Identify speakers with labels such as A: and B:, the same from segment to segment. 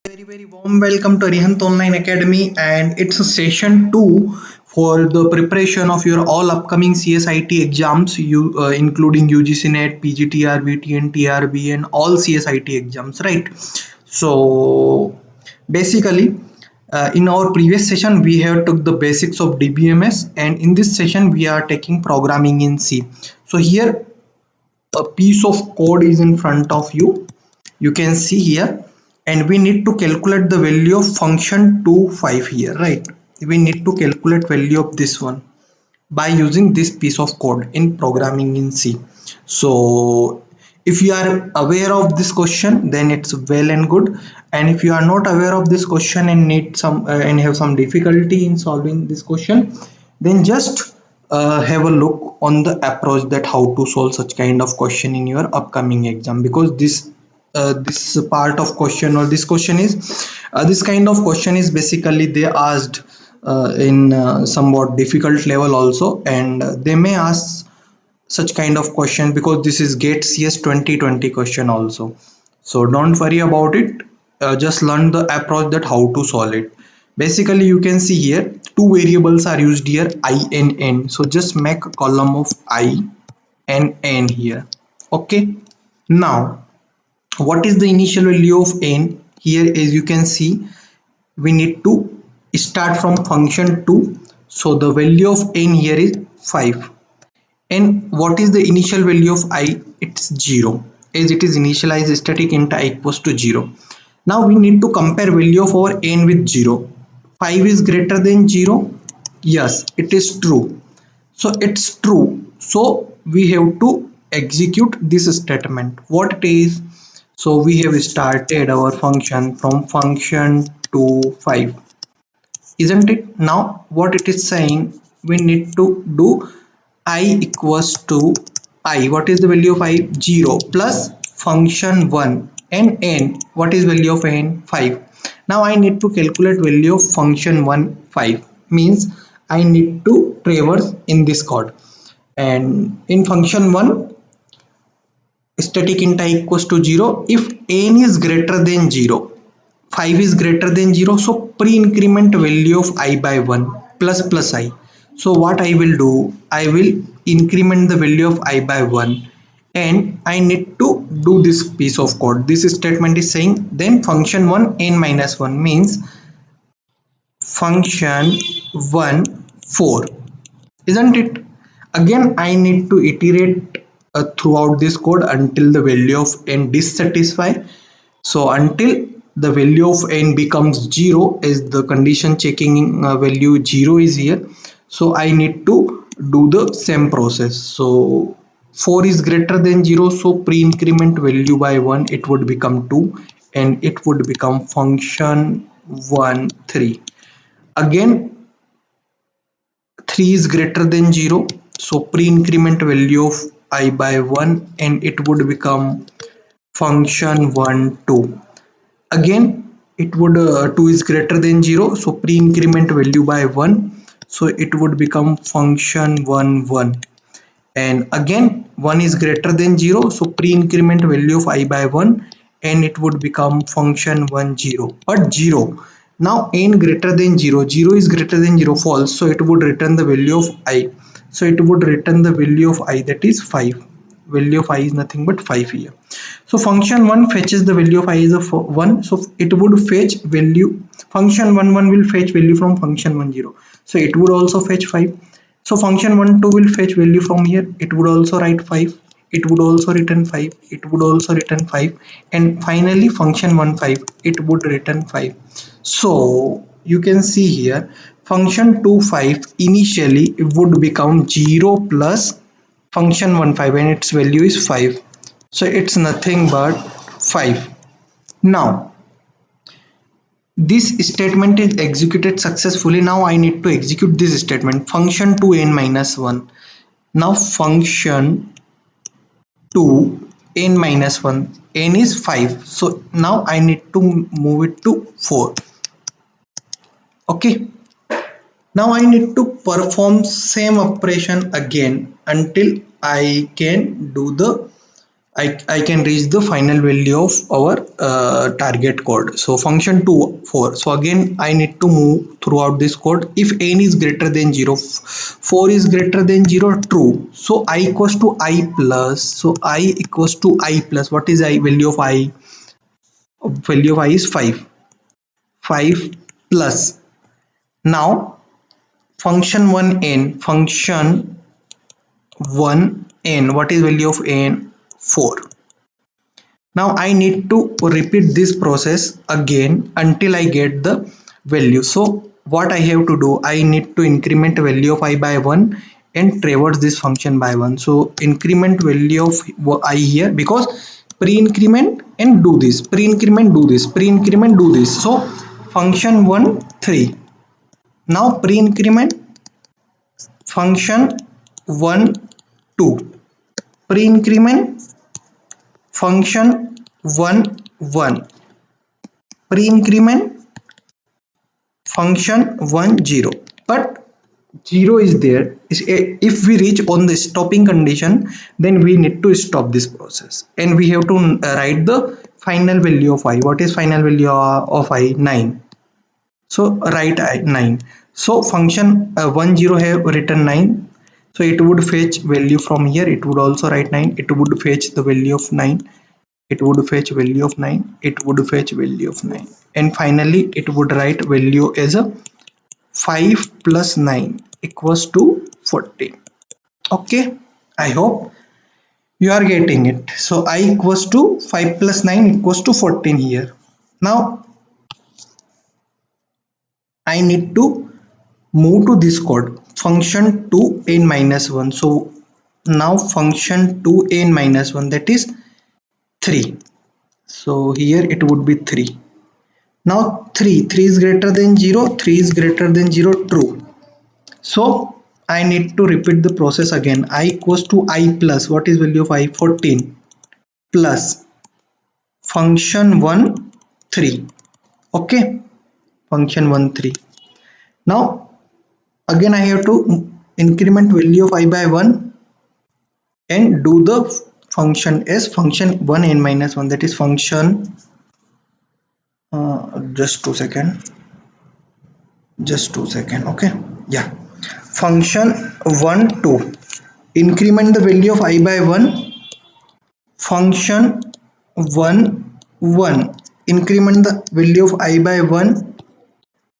A: Very warm welcome to Arihant Online Academy, and it's a session 2 for the preparation of your all upcoming CSIT exams, including UGC NET, PGTRB, TNTRB, and all CSIT exams, right? So basically, in our previous session we have took the basics of DBMS, and in this session we are taking programming in C. So here a piece of code is in front of you. You can see here, and we need to calculate the value of function 25 here, right? We need to calculate value of this one by using this piece of code in programming in C. So if you are aware of this question, then it's well and good, and if you are not aware of this question and need some and have some difficulty in solving this question, then just have a look on the approach that how to solve such kind of question in your upcoming exam, because this part of question, or this question is this kind of question is basically they asked in somewhat difficult level also, and they may ask such kind of question because this is GATE CS 2020 question also. So don't worry about it. Just learn the approach that how to solve it. Basically you can see here two variables are used here, I and n. So just make a column of I and n here. Okay, now what is the initial value of n? Here, as you can see, we need to start from function 2. So the value of n here is 5, and what is the initial value of I? It's 0, as it is initialized static int I equals to 0. Now we need to compare value of our n with 0. 5 is greater than 0. Yes, it is true. So it's true, so we have to execute this statement. What it is? So we have started our function from function to 5, isn't it? Now what it is saying, we need to do I equals to I. What is the value of I? 0 plus function 1 and n. What is value of n? 5. Now I need to calculate value of function 1. 5 means I need to traverse in this code, and in function 1 static int I equals to 0. If n is greater than 0, 5 is greater than 0, so pre-increment value of I by 1 plus I. So what I will do, I will increment the value of I by 1, and I need to do this piece of code. This statement is saying then function 1 n minus 1 means function 1 4, isn't it? Again I need to iterate throughout this code until the value of n dissatisfy. So until the value of n becomes 0, as the condition checking value 0 is here, so I need to do the same process. So 4 is greater than 0, so pre-increment value by 1, it would become 2, and it would become function 1 3. Again 3 is greater than 0, so pre-increment value of I by 1, and it would become function 1 2. Again it would 2 is greater than 0, so pre-increment value by 1, so it would become function 1 1. And again 1 is greater than 0, so pre-increment value of I by 1, and it would become function 1 0. But 0, now n greater than 0, 0 is greater than 0 false, so it would return the value of I. So it would return the value of I, that is 5. Value of I is nothing but 5 here. So function 1 fetches the value of I is a 1, so it would fetch value, function 1 1 will fetch value from function 1 0, so it would also fetch 5. So function 1 2 will fetch value from here, it would also write 5, it would also return 5, it would also return 5, and finally function 1 5, it would return 5. So you can see here function 2 5 initially it would become 0 plus function 1 5, and its value is 5, so it's nothing but 5. Now this statement is executed successfully. Now I need to execute this statement, function 2 n minus 1. Now function 2 n minus 1, n is 5, so now I need to move it to 4. Okay, now I need to perform same operation again until I can do the I can reach the final value of our target code. So function 2 4. So again I need to move throughout this code. If n is greater than 0, 4 is greater than 0, true. So I equals to I plus. So I equals to I plus. What is I? Value of I? Value of I is 5. 5 plus. Now function 1n. Function 1n. What is value of n? 4. Now I need to repeat this process again until I get the value. So what I have to do, I need to increment value of I by 1 and traverse this function by 1. So increment value of I here, because pre-increment and do this, pre-increment do this, pre-increment do this. So function 1 3. Now pre-increment function 1 2. Pre-increment function 1 1. Pre-increment function 1 0, but 0 is there. If we reach on the stopping condition, then we need to stop this process and we have to write the final value of I. What is final value of I? 9. So write I 9. So function 1 0 have written 9, so it would fetch value from here. It would also write 9. It would fetch the value of 9. It would fetch value of 9. It would fetch value of 9, and finally it would write value as a 5 plus 9 equals to 14. Okay, I hope you are getting it. So I equals to 5 plus 9 equals to 14 here. Now I need to move to this code, function 2n minus 1. So now function 2n minus 1, that is 3. So here it would be 3. Now 3 is greater than 0, 3 is greater than 0, true. So I need to repeat the process again. I equals to I plus. What is value of I? 14 plus function 1 3. Okay, function 1 3. Now again I have to increment value of I by 1 and do the function as function 1 n minus 1, that is function just 2 second, just 2 second. Okay, yeah, function 1 2. Increment the value of I by 1. Function 1 1. Increment the value of I by 1.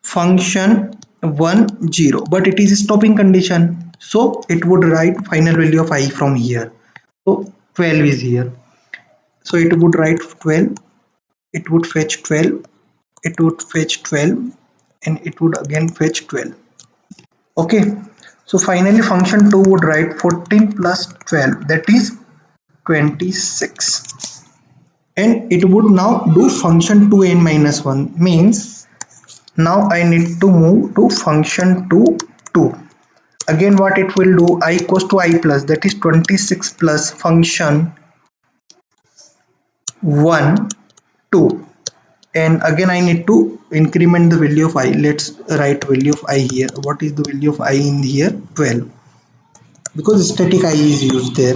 A: Function 1 0, but it is stopping condition, so it would write final value of I from here. So 12 is here, so it would write 12. It would fetch 12. It would fetch 12, and it would again fetch 12. Okay, so finally function 2 would write 14 plus 12, that is 26, and it would now do function 2n minus 1. Means now I need to move to function 2 2. Again what it will do, I equals to I plus, that is 26 plus function 1 2, and again I need to increment the value of I. Let's write value of I here. What is the value of I in here? 12, because static I is used there.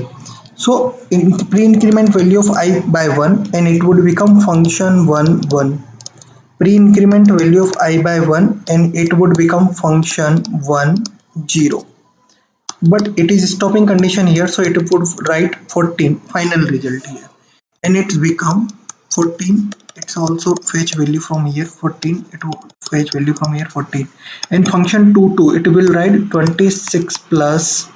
A: So in pre-increment value of I by 1, and it would become function 1 1. Pre-increment value of I by 1, and it would become function 1 0, but it is stopping condition here, so it would write 14 final result here, and it's become 14. It's also fetch value from here 14. It will fetch value from here 14, and function 2 2, it will write 26 plus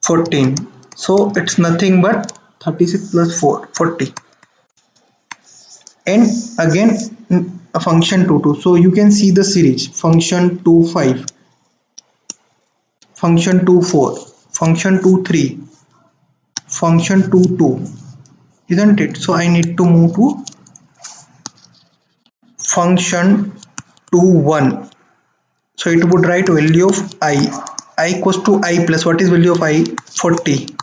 A: 14. So it's nothing but 36 plus 4 40, and again a function 2 2. So you can see the series: function 2 5, function 2 4, function 2 3, function 2 2, isn't it? So I need to move to function 2 1. So it would write value of I equals to I plus. What is value of I? 40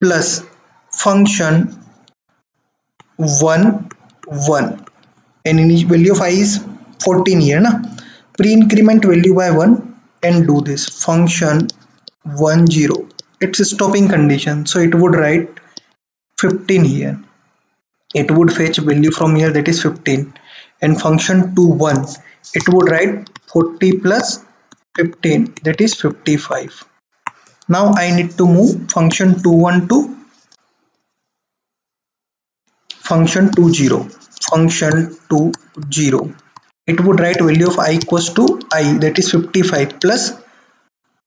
A: plus function 1 1, and initial value of I is 14 here na. Pre-increment value by 1 and do this function 1 0. It's a stopping condition, so it would write 15 here. It would fetch value from here, that is 15, and function 21, it would write 40 plus 15, that is 55. Now I need to move function 21 to function 20. Function 20, it would write value of I equals to I, that is 55, plus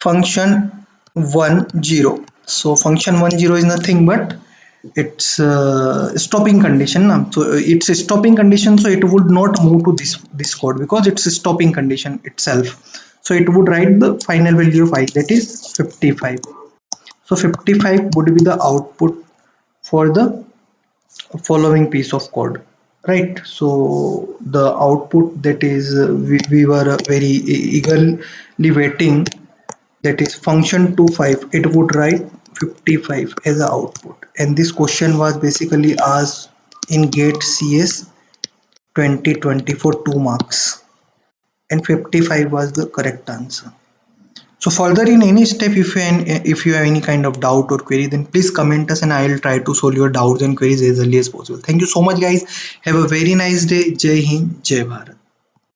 A: function 10. So function 10 is nothing but it's stopping condition. So it's a stopping condition, so it would not move to this code because it's a stopping condition itself. So it would write the final value of I, that is 55. So 55 would be the output for the following piece of code, right? So the output, that is we were very eagerly waiting, that is function 25, it would write 55 as the output, and this question was basically asked in GATE CS 2020 for 2 marks, and 55 was the correct answer. So further, in any step, if you have any kind of doubt or query, then please comment us and I will try to solve your doubts and queries as early as possible. Thank you so much guys. Have a very nice day. Jai Hind, Jai Bharat.